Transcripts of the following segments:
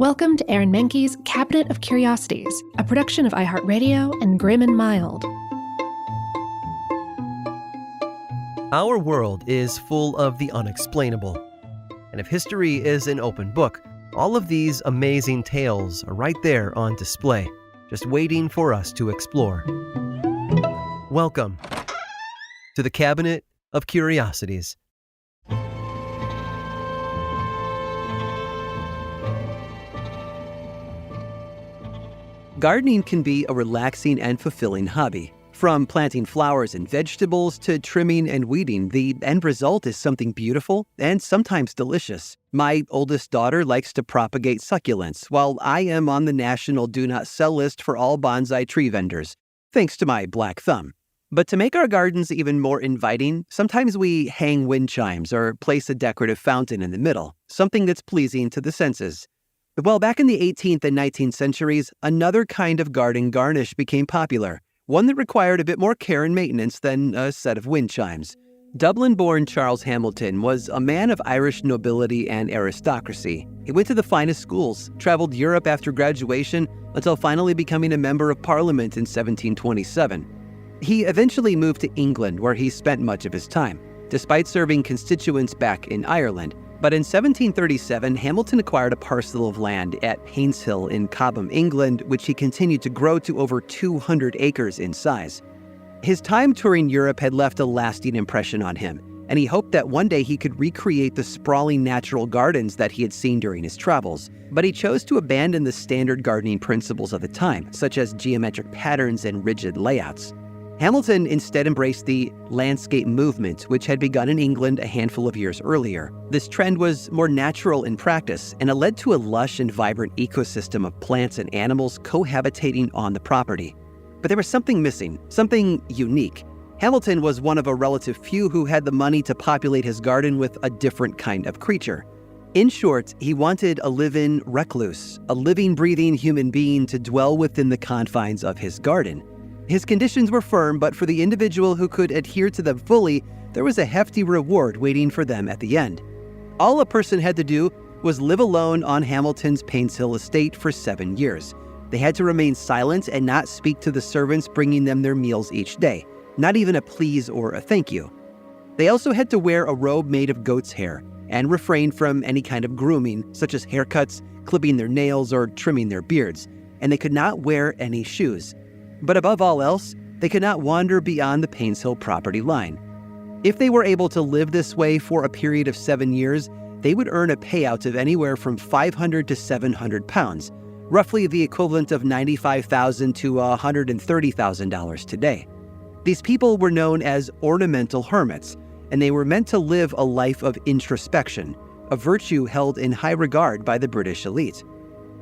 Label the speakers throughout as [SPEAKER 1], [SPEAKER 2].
[SPEAKER 1] Welcome to Aaron Mahnke's Cabinet of Curiosities, a production of iHeartRadio and Grim and Mild.
[SPEAKER 2] Our world is full of the unexplainable. And if history is an open book, all of these amazing tales are right there on display, just waiting for us to explore. Welcome to the Cabinet of Curiosities.
[SPEAKER 3] Gardening can be a relaxing and fulfilling hobby. From planting flowers and vegetables to trimming and weeding, the end result is something beautiful and sometimes delicious. My oldest daughter likes to propagate succulents, while I am on the national do not sell list for all bonsai tree vendors, thanks to my black thumb. But to make our gardens even more inviting, sometimes we hang wind chimes or place a decorative fountain in the middle, something that's pleasing to the senses. Well, back in the 18th and 19th centuries, another kind of garden garnish became popular, one that required a bit more care and maintenance than a set of wind chimes. Dublin-born Charles Hamilton was a man of Irish nobility and aristocracy. He went to the finest schools, traveled Europe after graduation, until finally becoming a member of Parliament in 1727. He eventually moved to England, where he spent much of his time, despite serving constituents back in Ireland. But in 1737, Hamilton acquired a parcel of land at Painshill in Cobham, England, which he continued to grow to over 200 acres in size. His time touring Europe had left a lasting impression on him, and he hoped that one day he could recreate the sprawling natural gardens that he had seen during his travels. But he chose to abandon the standard gardening principles of the time, such as geometric patterns and rigid layouts. Hamilton instead embraced the landscape movement, which had begun in England a handful of years earlier. This trend was more natural in practice, and it led to a lush and vibrant ecosystem of plants and animals cohabitating on the property. But there was something missing, something unique. Hamilton was one of a relative few who had the money to populate his garden with a different kind of creature. In short, he wanted a live-in recluse, a living, breathing human being to dwell within the confines of his garden. His conditions were firm, but for the individual who could adhere to them fully, there was a hefty reward waiting for them at the end. All a person had to do was live alone on Hamilton's Painshill estate for 7 years. They had to remain silent and not speak to the servants bringing them their meals each day, not even a please or a thank you. They also had to wear a robe made of goat's hair and refrain from any kind of grooming, such as haircuts, clipping their nails, or trimming their beards, and they could not wear any shoes. But above all else, they could not wander beyond the Painshill property line. If they were able to live this way for a period of 7 years, they would earn a payout of anywhere from £500 to £700, roughly the equivalent of $95,000 to $130,000 today. These people were known as ornamental hermits, and they were meant to live a life of introspection, a virtue held in high regard by the British elite.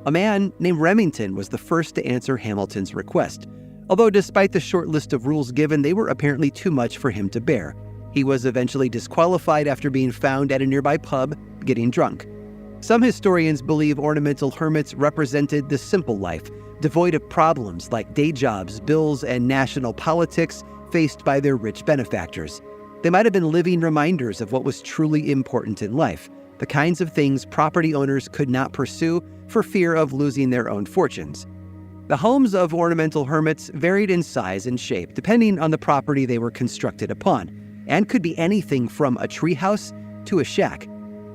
[SPEAKER 3] A man named Remington was the first to answer Hamilton's request. Although despite the short list of rules given, they were apparently too much for him to bear. He was eventually disqualified after being found at a nearby pub getting drunk. Some historians believe ornamental hermits represented the simple life, devoid of problems like day jobs, bills, and national politics faced by their rich benefactors. They might have been living reminders of what was truly important in life, the kinds of things property owners could not pursue for fear of losing their own fortunes. The homes of ornamental hermits varied in size and shape depending on the property they were constructed upon, and could be anything from a treehouse to a shack.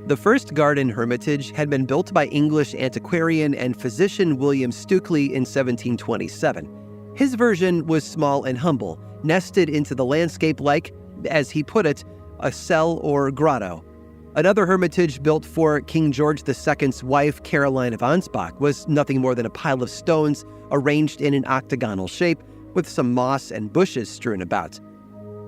[SPEAKER 3] The first garden hermitage had been built by English antiquarian and physician William Stukeley in 1727. His version was small and humble, nested into the landscape like, as he put it, a cell or grotto. Another hermitage built for King George II's wife, Caroline of Ansbach, was nothing more than a pile of stones arranged in an octagonal shape with some moss and bushes strewn about.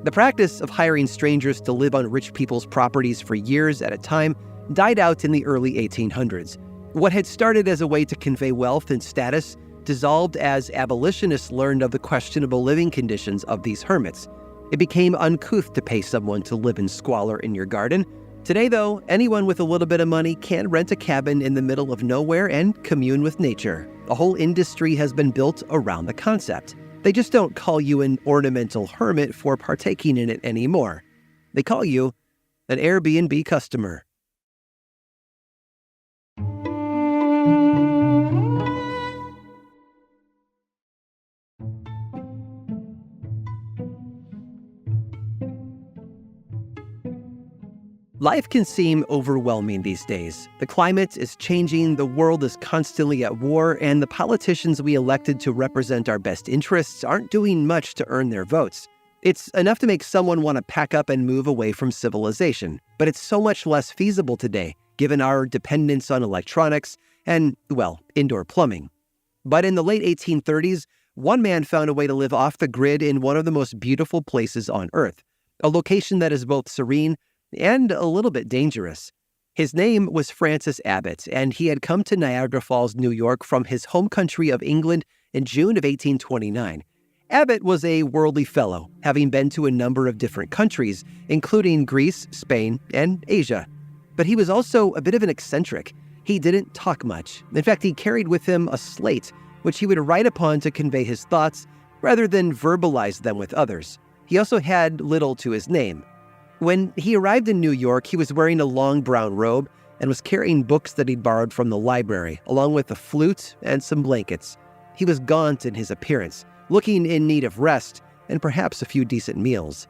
[SPEAKER 3] The practice of hiring strangers to live on rich people's properties for years at a time died out in the early 1800s. What had started as a way to convey wealth and status dissolved as abolitionists learned of the questionable living conditions of these hermits. It became uncouth to pay someone to live in squalor in your garden. Today, though, anyone with a little bit of money can rent a cabin in the middle of nowhere and commune with nature. The whole industry has been built around the concept. They just don't call you an ornamental hermit for partaking in it anymore. They call you an Airbnb customer. Life can seem overwhelming these days. The climate is changing, the world is constantly at war, and the politicians we elected to represent our best interests aren't doing much to earn their votes. It's enough to make someone want to pack up and move away from civilization, but it's so much less feasible today, given our dependence on electronics and, well, indoor plumbing. But in the late 1830s, one man found a way to live off the grid in one of the most beautiful places on Earth, a location that is both serene and a little bit dangerous. His name was Francis Abbott, and he had come to Niagara Falls, New York from his home country of England in June of 1829. Abbott was a worldly fellow, having been to a number of different countries, including Greece, Spain, and Asia. But he was also a bit of an eccentric. He didn't talk much. In fact, he carried with him a slate, which he would write upon to convey his thoughts rather than verbalize them with others. He also had little to his name. When he arrived in New York, he was wearing a long brown robe and was carrying books that he'd borrowed from the library, along with a flute and some blankets. He was gaunt in his appearance, looking in need of rest and perhaps a few decent meals.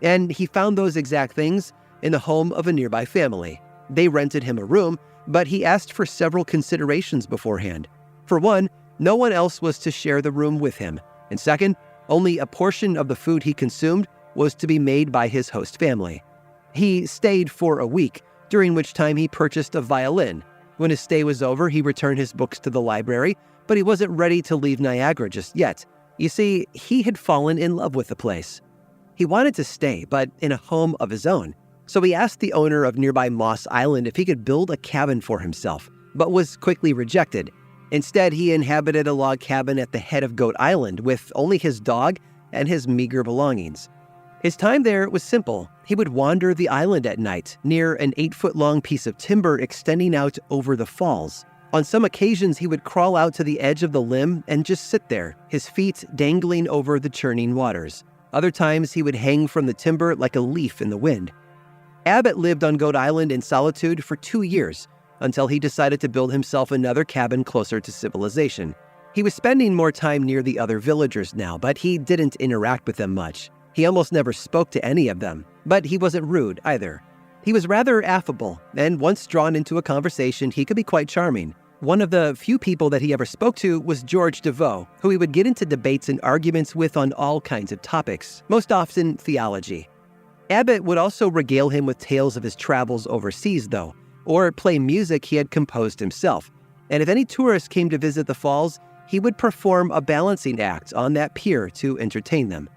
[SPEAKER 3] And he found those exact things in the home of a nearby family. They rented him a room, but he asked for several considerations beforehand. For one, no one else was to share the room with him. And second, only a portion of the food he consumed was to be made by his host family. He stayed for a week, during which time he purchased a violin. When his stay was over, he returned his books to the library, but he wasn't ready to leave Niagara just yet. You see, he had fallen in love with the place. He wanted to stay, but in a home of his own. So he asked the owner of nearby Moss Island if he could build a cabin for himself, but was quickly rejected. Instead, he inhabited a log cabin at the head of Goat Island with only his dog and his meager belongings. His time there was simple. He would wander the island at night, near an 8-foot-long piece of timber extending out over the falls. On some occasions, he would crawl out to the edge of the limb and just sit there, his feet dangling over the churning waters. Other times, he would hang from the timber like a leaf in the wind. Abbott lived on Goat Island in solitude for 2 years, until he decided to build himself another cabin closer to civilization. He was spending more time near the other villagers now, but he didn't interact with them much. He almost never spoke to any of them, but he wasn't rude either. He was rather affable, and once drawn into a conversation, he could be quite charming. One of the few people that he ever spoke to was George Devoe, who he would get into debates and arguments with on all kinds of topics, most often theology. Abbott would also regale him with tales of his travels overseas, though, or play music he had composed himself. And if any tourists came to visit the falls, he would perform a balancing act on that pier to entertain them.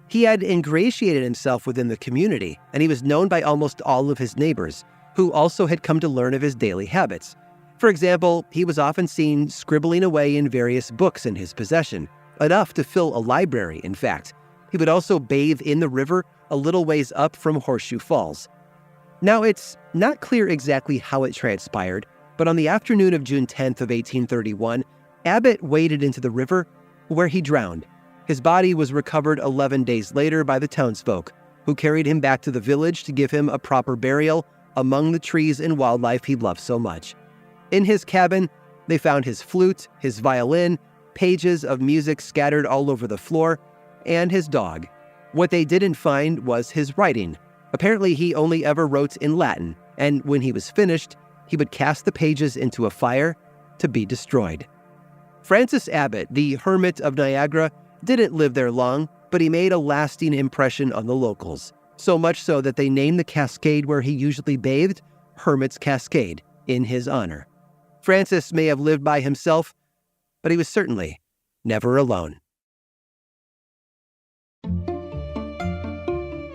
[SPEAKER 3] He had ingratiated himself within the community, and he was known by almost all of his neighbors, who also had come to learn of his daily habits. For example, he was often seen scribbling away in various books in his possession, enough to fill a library, in fact. He would also bathe in the river a little ways up from Horseshoe Falls. Now, it's not clear exactly how it transpired, but on the afternoon of June 10th of 1831, Abbott waded into the river, where he drowned. His body was recovered 11 days later by the townsfolk, who carried him back to the village to give him a proper burial among the trees and wildlife he loved so much. In his cabin, they found his flute, his violin, pages of music scattered all over the floor, and his dog. What they didn't find was his writing. Apparently, he only ever wrote in Latin, and when he was finished, he would cast the pages into a fire to be destroyed. Francis Abbott, the hermit of Niagara, didn't live there long, but he made a lasting impression on the locals, so much so that they named the cascade where he usually bathed Hermit's Cascade in his honor. Francis may have lived by himself, but he was certainly never alone.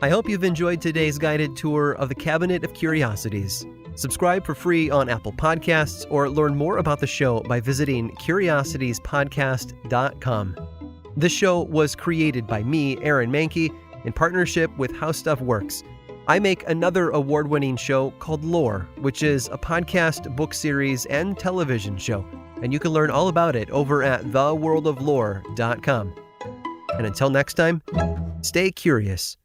[SPEAKER 2] I hope you've enjoyed today's guided tour of the Cabinet of Curiosities. Subscribe for free on Apple Podcasts or learn more about the show by visiting curiositiespodcast.com. This show was created by me, Aaron Mahnke, in partnership with How Stuff Works. I make another award-winning show called Lore, which is a podcast, book series, and television show, and you can learn all about it over at theworldoflore.com. And until next time, stay curious.